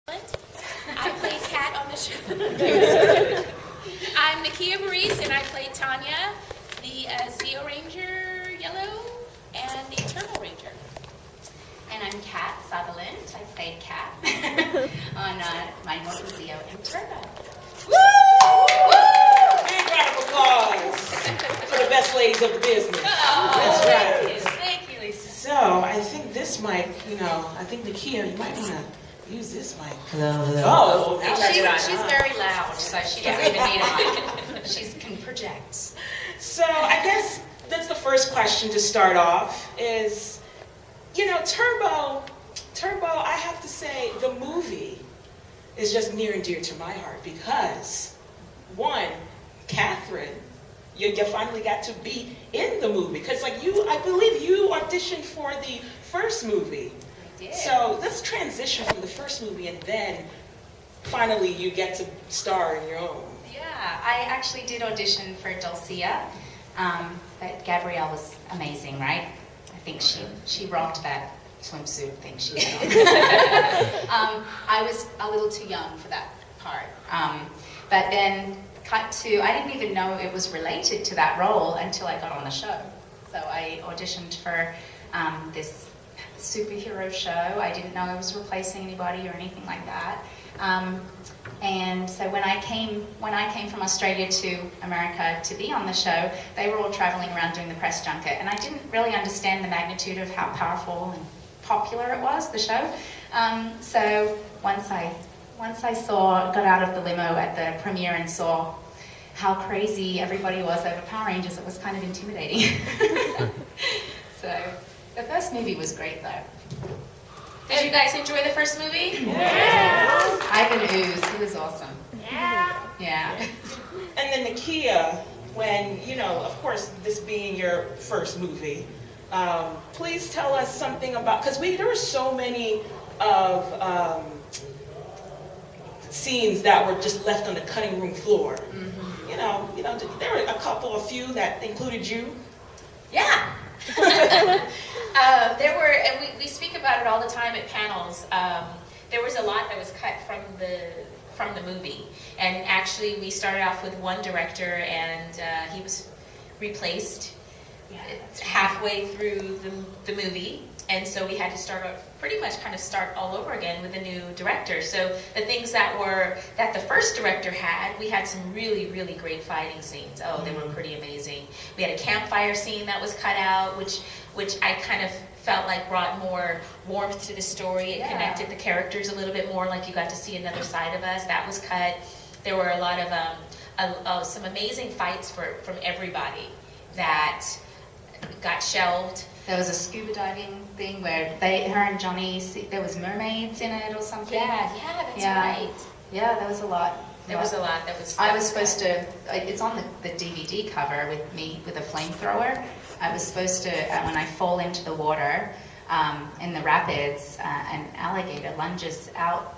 I played Kat on the show. I'm Nakia Maurice, and I played Tanya, the Zeo Ranger Yellow, and the Turbo Ranger. And I'm Kat Sutherland. I played Kat on my Northern Zeo and Turbo. Woo! Big round of applause for the best ladies of the business. Oh, that's right. Thank you, Lisa. So I think this mic, I think Nakia, you might want to use this mic. Hello. Oh, She's very loud, so she doesn't even need a mic. She can project. So I guess that's the first question to start off is, Turbo, I have to say, the movie is just near and dear to my heart because, one, Catherine, you finally got to be in the movie because, I believe you auditioned for the first movie. I did. So let's transition from the first movie and then finally you get to star in your own. Yeah, I actually did audition for Dulcia, but Gabrielle was amazing, right? I think she rocked that swimsuit thing she did on. I was a little too young for that part. But then cut to, I didn't even know it was related to that role until I got on the show. So I auditioned for this superhero show. I didn't know I was replacing anybody or anything like that. And so when I came from Australia to America to be on the show, they were all traveling around doing the press junket, and I didn't really understand the magnitude of how powerful and popular it was, the show. So once I got out of the limo at the premiere and saw how crazy everybody was over Power Rangers, it was kind of intimidating. So the first movie was great, though. Did you guys enjoy the first movie? Yeah. Ivan Ooze, he was awesome. Yeah. And then Nakia, when, of course, this being your first movie, please tell us something about, because there were so many of scenes that were just left on the cutting room floor. Mm-hmm. There were a few that included you. Yeah. There were, and we speak about it all the time at panels. There was a lot that was cut from the movie, and actually we started off with one director, and he was replaced halfway through the movie, and so we had to start all over again with a new director. So the things that the first director had, we had some really, really great fighting scenes. Oh, they were pretty amazing. We had a campfire scene that was cut out, which I kind of felt like brought more warmth to the story. It connected the characters a little bit more, like you got to see another side of us. That was cut. There were a lot of some amazing fights from everybody that got shelved. There was a scuba diving thing where her and Johnny, there was mermaids in it or something. Yeah, that's right. Yeah, there was a lot. There was a lot that was. I was supposed to. It's on the DVD cover with me with a flamethrower. I was supposed to, when I fall into the water in the rapids, an alligator lunges out.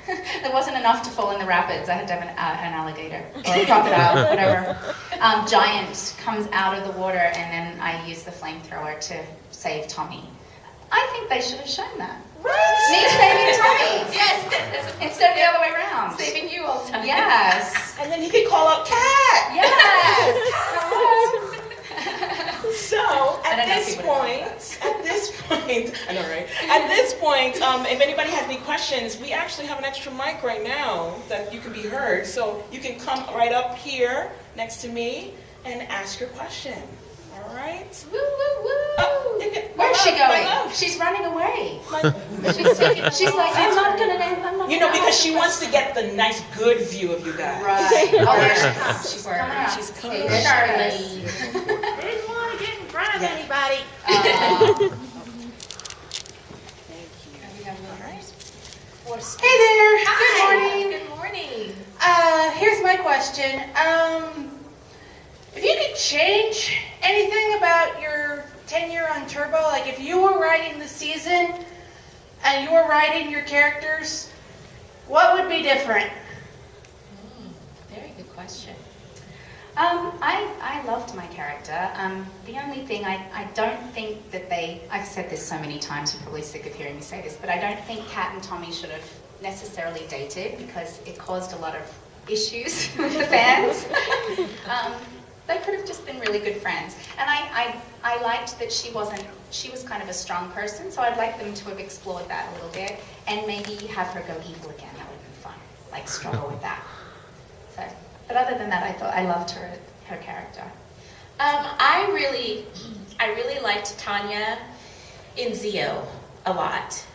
There wasn't enough to fall in the rapids. I had to have an alligator or a crocodile, whatever. Giant comes out of the water, and then I use the flamethrower to save Tommy. I think they should have shown that. Me saving Tommy. Yes. Instead of the other way around. Saving you all the time. Yes. And then he could call out Cat. Yes. So at this point, I know, right? At this point, if anybody has any questions, we actually have an extra mic right now that you can be heard. So you can come right up here next to me and ask your question. All right? Woo, woo, woo. Where's she going? She's running away. She's like, I'm not gonna. Because she wants to get the nice, good view of you guys. Right. Oh, there she comes. She's coming out. She's coming Hey, Charlie. Didn't want to get in front of anybody. Hey there. Hi. Good morning. Good morning. Here's my question. If you could change anything about your tenure on Turbo, like if you were writing the season and you were writing your characters, what would be different? Very good question. I loved my character. The only thing I don't think that I've said this so many times, you're probably sick of hearing me say this, but I don't think Kat and Tommy should have necessarily dated because it caused a lot of issues with the fans. They could have just been really good friends. And I liked that she was kind of a strong person, so I'd like them to have explored that a little bit and maybe have her go evil again. That would be fun, like struggle with that. So, but other than that, I loved her character. I really liked Tanya in Zio a lot.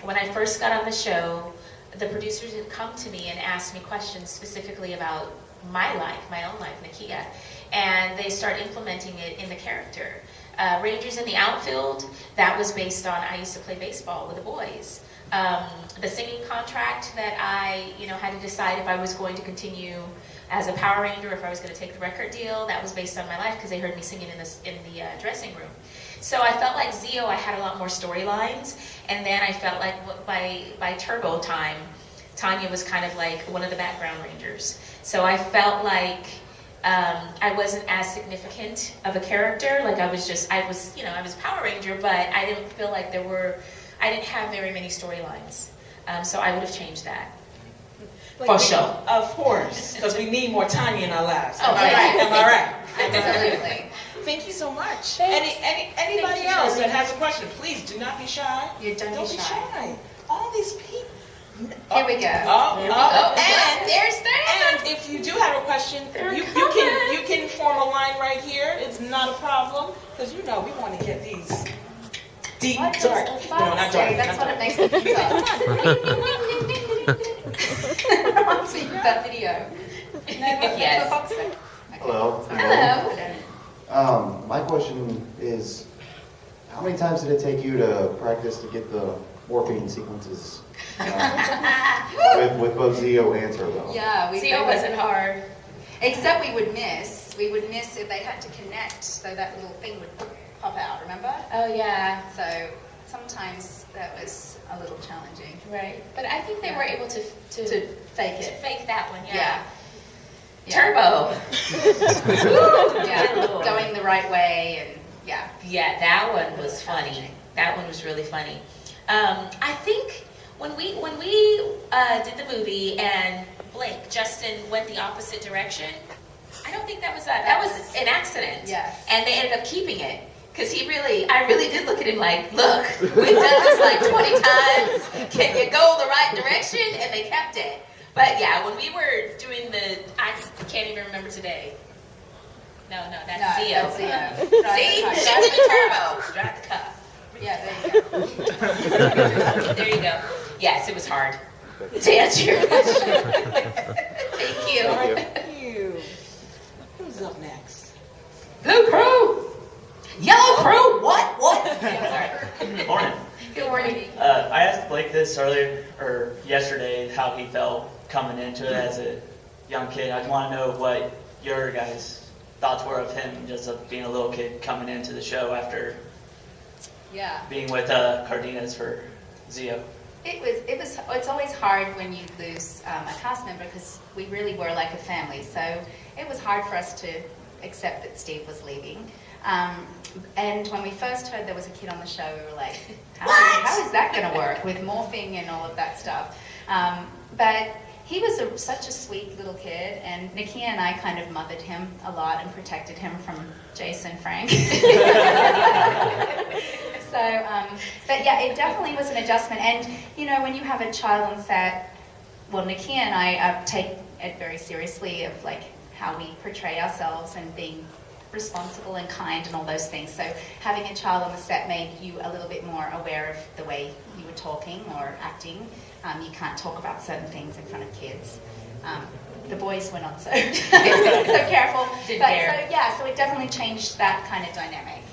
When I first got on the show, the producers had come to me and asked me questions specifically about my life, my own life, Nakia, and they started implementing it in the character. Rangers in the Outfield, that was based on, I used to play baseball with the boys. The singing contract that I, had to decide if I was going to continue as a Power Ranger, or if I was going to take the record deal, that was based on my life because they heard me singing in the dressing room. So I felt like Zio, I had a lot more storylines, and then I felt like by Turbo time, Tanya was kind of like one of the background Rangers. So I felt like I wasn't as significant of a character. Like I was Power Ranger, but I didn't feel like I didn't have very many storylines. So I would have changed that. For sure. Of course, because we need more Tanya in our lives. Oh, right. Am I right? Absolutely. Thank you so much. Anybody else that has a question, please do not be shy. Don't be shy. All these people. Here we go. And there's that. And if you do have a question, you can form a line right here. It's not a problem because we want to get these deep, What dark. does the fox say? That's what it makes me think of. Reminds me of that video. Yes. The fox say. Okay. Hello. Hello. My question is, how many times did it take you to practice to get the morphine sequences with both Zio and Turbo? Yeah, Zio wasn't hard. Except we would miss. We would miss if they had to connect, so that little thing would pop out. Remember? Oh yeah. So sometimes that was a little challenging. Right. But I think they were able to Fake to it. fake that one. Yeah. Turbo. Yeah. Going the right way and yeah. Yeah, that one was funny. That one was really funny. I think when we did the movie and Justin went the opposite direction, I don't think that was an accident. Yes. And they ended up keeping it. Because I really did look at him like, look, we've done this like 20 times. Can you go the right direction? And they kept it. But yeah, when we were doing I can't even remember today. No, that's Zio. That's Zio. See? That's the Turbo. Drive the car. Yeah, there you go. There you go. Yes, it was hard. To answer your question. Thank you. Thank you. Who's up next? Blue Crew. Yellow Crew. What? Good morning. Good morning. I asked Blake this yesterday, how he felt coming into it as a young kid. I want to know what your guys' thoughts were of him just being a little kid coming into the show after being with Cardenas for Zio. It's always hard when you lose a cast member because we really were like a family. So it was hard for us to accept that Steve was leaving. And when we first heard there was a kid on the show, we were like, how is that going to work with morphing and all of that stuff? But he was such a sweet little kid, and Nakia and I kind of mothered him a lot and protected him from Jason Frank. But yeah, it definitely was an adjustment. And, when you have a child on set, well, Nakia and I take it very seriously of like how we portray ourselves and being responsible and kind and all those things. So having a child on the set made you a little bit more aware of the way you were talking or acting. You can't talk about certain things in front of kids. The boys were not so careful. So it definitely changed that kind of dynamic.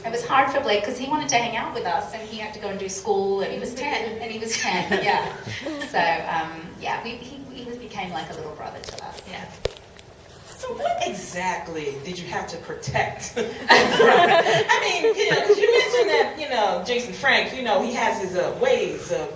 It was hard for Blake because he wanted to hang out with us and he had to go and do school. And he was 10. Yeah. So he became like a little brother to us. Yeah. So what exactly did you have to protect? I mean, because you mentioned that, Jason Frank, he has his ways of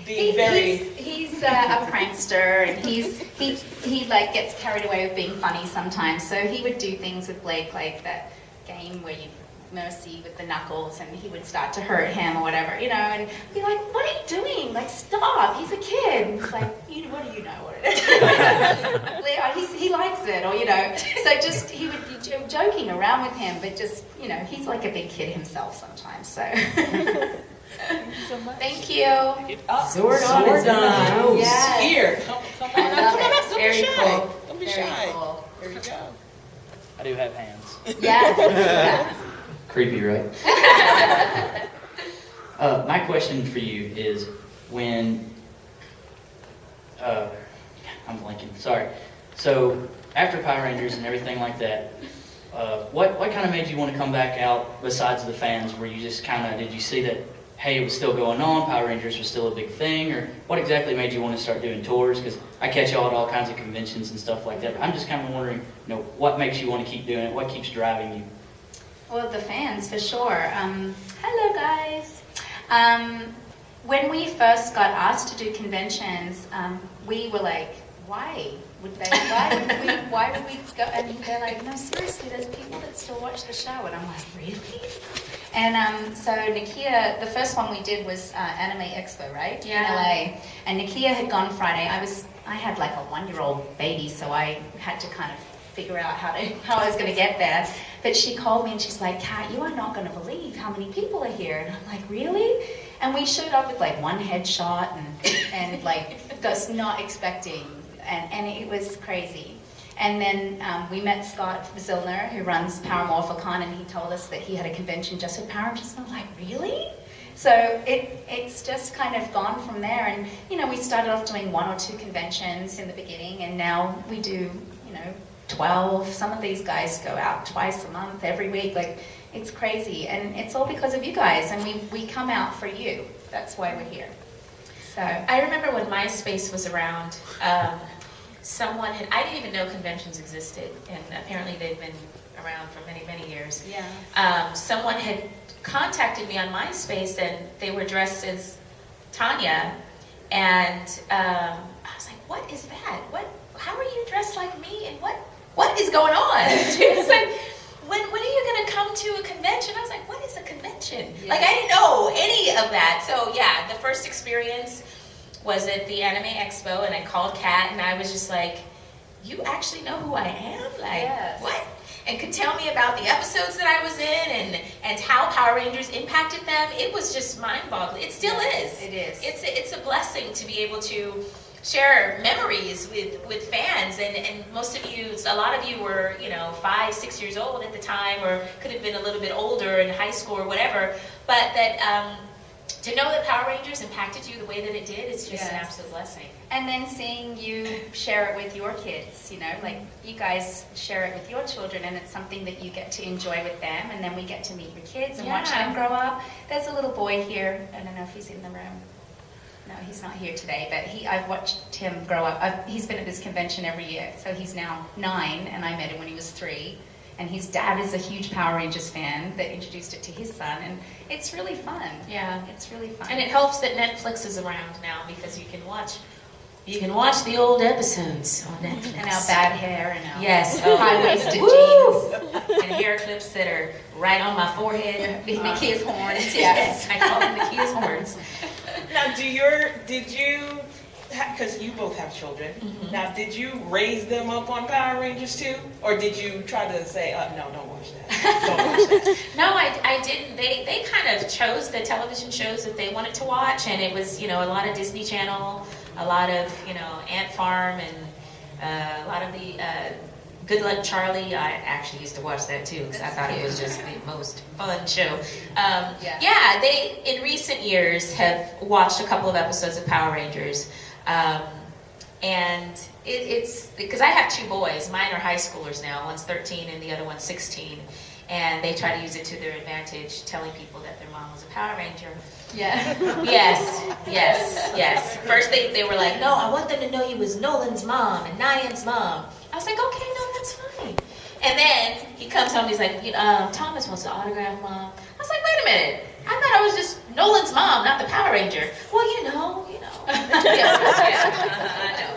being very... He's a prankster, and he like gets carried away with being funny sometimes. So he would do things with Blake, like that game where you Mercy with the knuckles, and he would start to hurt him or whatever, you know, and be like, what are you doing? Like, stop, he's a kid. And it's like, what do you know what it is? He likes it, or, you know, so just, he would be joking around with him, but just, you know, he's like a big kid himself sometimes, so. Thank you. Zordon is in the house. Yes. Here. Come I on love up. it. Don't Very be shy. cool. Don't be Very shy. cool. There you go. I do have hands. Yes. Creepy, right? My question for you is when, I'm blanking, sorry. So after Power Rangers and everything like that, what kind of made you want to come back out besides the fans? Were you just kind of, did you see that, hey, it was still going on, Power Rangers was still a big thing, or what exactly made you want to start doing tours? Because I catch y'all at all kinds of conventions and stuff like that. I'm just kind of wondering, you know, what makes you want to keep doing it? What keeps driving you? Well, the fans, for sure. Hello, guys. When we first got asked to do conventions, we were like, why would we go? And they're like, no, seriously, there's people that still watch the show. And I'm like, really? And so Nakia, the first one we did was Anime Expo, right? Yeah. In LA. And Nakia had gone Friday. I had like a 1-year-old baby, so I had to kind of figure out how I was going to get there. But she called me and she's like, Kat, you are not going to believe how many people are here. And I'm like, really? And we showed up with like one headshot and like just not expecting. And it was crazy. And then we met Scott Zillner, who runs Power Morphicon, and he told us that he had a convention just with Power Rangers. And I'm like, really? So it's just kind of gone from there. And, you know, we started off doing 1 or 2 conventions in the beginning, and now we do, you know, 12. Some of these guys go out twice a month, every week. Like, it's crazy. And it's all because of you guys. And we come out for you. That's why we're here. So I remember when MySpace was around, I didn't even know conventions existed, and apparently they've been around for many, many years. yeah. Someone had contacted me on MySpace, and they were dressed as Tanya, and I was like, what is that? How are you dressed like me, and what is going on? She was like, when are you going to come to a convention? I was like, what is a convention? Yeah. Like, I didn't know any of that. So yeah, the first experience was at the Anime Expo, and I called Kat, and I was just like, you actually know who I am? Like, Yes. what? And could tell me about the episodes that I was in, and how Power Rangers impacted them. It was just mind-boggling. It still is. It is. It's a blessing to be able to share memories with fans, and most of you, a lot of you were, you know, 5, 6 years old at the time, or could have been a little bit older in high school or whatever, but that to know that Power Rangers impacted you the way that it did, it's just an Yes. absolute blessing. And then seeing you share it with your kids, you know, like you guys share it with your children, and it's something that you get to enjoy with them, and then we get to meet your kids and watch Yeah. them grow up. There's a little boy here, I don't know if he's in the room. No, he's not here today, but I've watched him grow up. He's been at this convention every year, so he's now 9, and I met him when he was 3. And his dad is a huge Power Rangers fan that introduced it to his son, and it's really fun. Yeah. It's really fun. And it helps that Netflix is around now, because you can watch the old episodes on Netflix. And our bad hair and our Yes. high-waisted Woo! jeans. And hair clips that are right on my forehead. Nakia's horns, Yes, I call them Nakia's horns. Now, because you both have children, now did you raise them up on Power Rangers too? Or did you try to say, no, don't watch that, don't watch that? No, I didn't. They kind of chose the television shows that they wanted to watch, and it was, you know, a lot of Disney Channel, a lot of, you know, Ant Farm, and a lot of the Good Luck Charlie. I actually used to watch that too, because I thought it was just the most fun show. Yeah, they, in recent years, have watched a couple of episodes of Power Rangers. And it's because I have 2 boys. Mine are high schoolers now. One's 13 and the other one's 16. And they try to use it to their advantage, telling people that their mom was a Power Ranger. Yeah. Yes. First they were like, no, I want them to know you was Nolan's mom and Nyan's mom. I was like, okay, no, that's fine. And then he comes home, he's like, Thomas wants to autograph mom. I was like, wait a minute. I thought I was just Nolan's mom, not the Power Ranger. Well, you know. I know.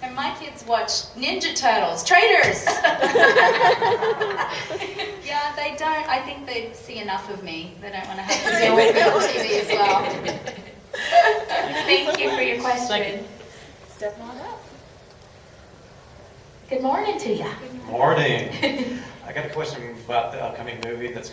And my kids watch Ninja Turtles, Traitors. Yeah, they don't. I think they see enough of me. They don't want to have to deal with me on TV as well. Thank you for your question. Thank you. Step on up. Good morning to you. Morning. I got a question about the upcoming movie that's